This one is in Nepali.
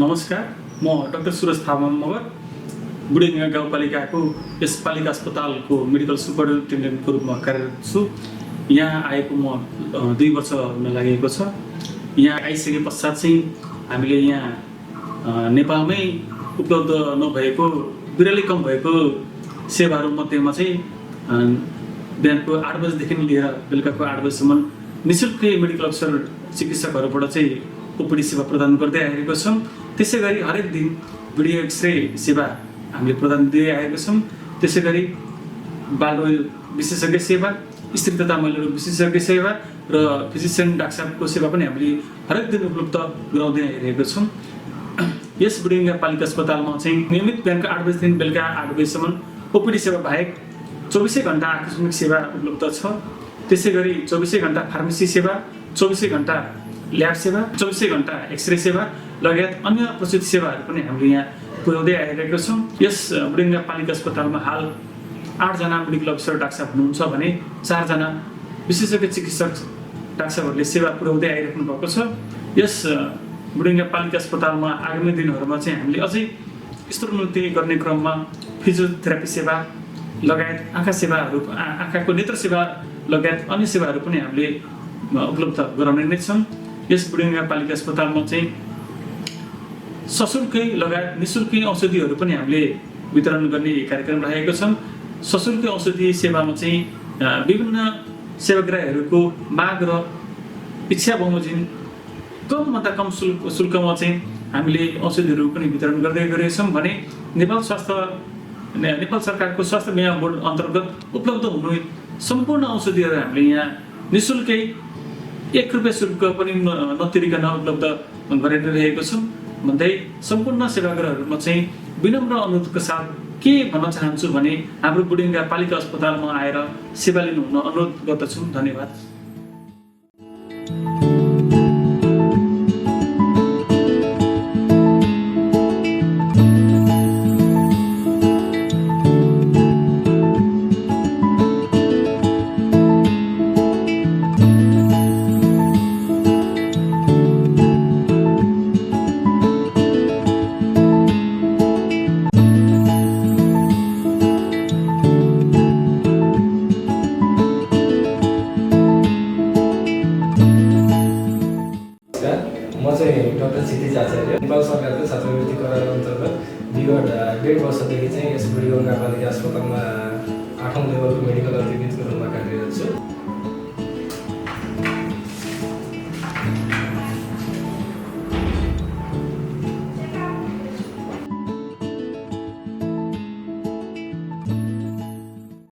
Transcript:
नमस्कार, म डाक्टर सुरज थापा मगर बुढीगङ्गा गाउँपालिकाको यस पालिका अस्पतालको मेडिकल सुपरिन्टेन्डेन्टको रूपमा कार्यरत छु। यहाँ आएको म 2 वर्ष हुन लागेको छ। यहाँ आइसके पश्चात चाहिँ हामीले यहाँ नेपालमै उपलब्ध नभएको बिरलै कम भएको सेवाहरू मध्येमा चाहिँ बिहानको 8 बजेदेखि लिएर बेलुकाको 8 बजेसम्म निःशुल्कै मेडिकल अफिसर चिकित्सकहरूबाट चाहिँ ओपीडी सेवा प्रदान गर्दै आएको छौँ। त्यसै गरी हरेक दिन भिडियो एक्सरे सेवा हामीले प्रदान दिँदै आएको छौँ। त्यसै गरी बालरोग विशेषज्ञ सेवा, स्त्री तथा महिला रोग विशेषज्ञ सेवा र फिजिसियन डाक्टर साहबको सेवा पनि हामीले हरेक दिन उपलब्ध गराउँदै आइरहेको छौँ। यस बुढीगङ्गा पालिका अस्पतालमा चाहिँ नियमित बिहानको 8 बजेदेखि बेलुका 8 बजेसम्म ओपीडी सेवा बाहेक 24 घण्टा आकस्मिक सेवा उपलब्ध छ। त्यसै गरी 24 घण्टा फार्मेसी सेवा, 24 घण्टा ल्याब सेवा, 24 घण्टा एक्सरे सेवा लगायत अन्य प्रस्तुति सेवाहरू पनि हामीले यहाँ पुर्याउँदै आइरहेका छौँ। यस बुढीगङ्गा पालिका अस्पतालमा हाल 8 जना मेडिकल अफिसर डाक्टर साहब हुनुहुन्छ भने 4 जना विशेषज्ञ चिकित्सक डाक्टर साहबहरूले सेवा पुर्याउँदै आइराख्नु भएको छ। यस बुढीगङ्गा पालिका अस्पतालमा आगामी दिनहरूमा चाहिँ हामीले अझै स्तरोन्नति गर्ने क्रममा फिजियोथेरापी सेवा लगायत आँखा सेवाहरू, आँखाको नेत्र सेवा लगायत अन्य सेवाहरू पनि हामीले उपलब्ध गराउने नै छौँ। यस बुढीगङ्गा पालिका अस्पतालमा चाहिँ सशुल्कै लगायत निःशुल्कै औषधिहरू पनि हामीले वितरण गर्ने कार्यक्रम राखेको छौँ। सशुल्क औषधि सेवामा चाहिँ विभिन्न सेवाग्राहीहरूको माग र इच्छा बमोजिम कमभन्दा कम शुल्कमा चाहिँ हामीले औषधिहरू पनि वितरण गर्दै गरेका छौँ भने नेपाल सरकारको स्वास्थ्य बीमा बोर्ड अन्तर्गत उपलब्ध हुने सम्पूर्ण औषधिहरू हामीले यहाँ निःशुल्कै 1 रुपियाँ शुल्क पनि नतिरिकन उपलब्ध गराइरहेको छौँ भन्दै सम्पूर्ण सेवाग्राहीहरूमा चाहिँ विनम्र अनुरोधको साथ के भन्न चाहन्छु भने हाम्रो बुढीगङ्गा पालिका अस्पतालमा आएर सेवा लिनु हुन अनुरोध गर्दछु। धन्यवाद। म चाहिँ डाक्टर क्षितिज आचार्य, नेपाल सरकारको छात्रवृत्ति करार अन्तर्गत विगत 1.5 वर्षदेखि चाहिँ यस बुढीगङ्गा पालिका अस्पतालमा 8औं लेभलको मेडिकल अथिविदको रूपमा कार्यरत छु।